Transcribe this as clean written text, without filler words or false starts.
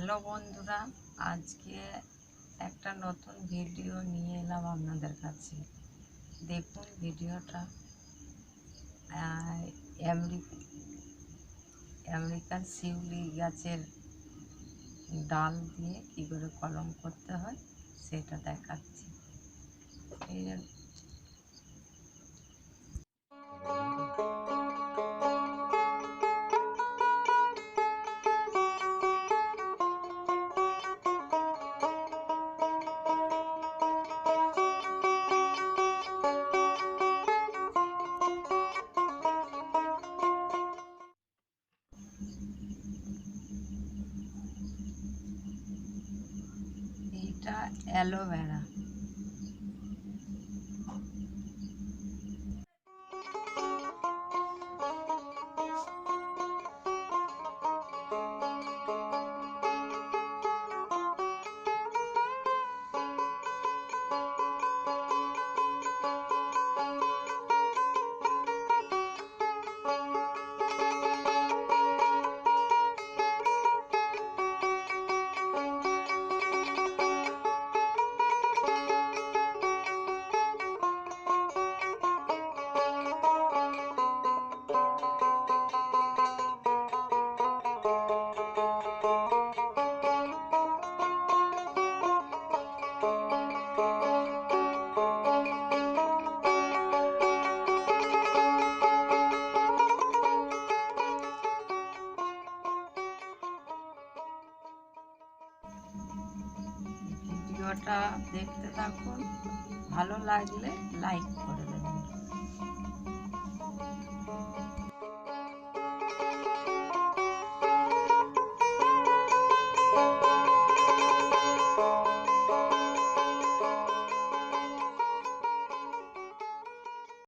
Hello বন্ধুরা, আজকে একটা নতুন ভিডিও নিয়ে এলাম আপনাদের কাছে। দেখুন ভিডিওটা। আমেরিকান শিউলি গাছের ডাল দিয়ে কী করে কলম করতে হয় সেটা দেখাচ্ছি। এই যে এটা অ্যালোভেরা। ভিডিওটা দেখতে থাকুন, ভালো লাগলে লাইক করে দেবেন।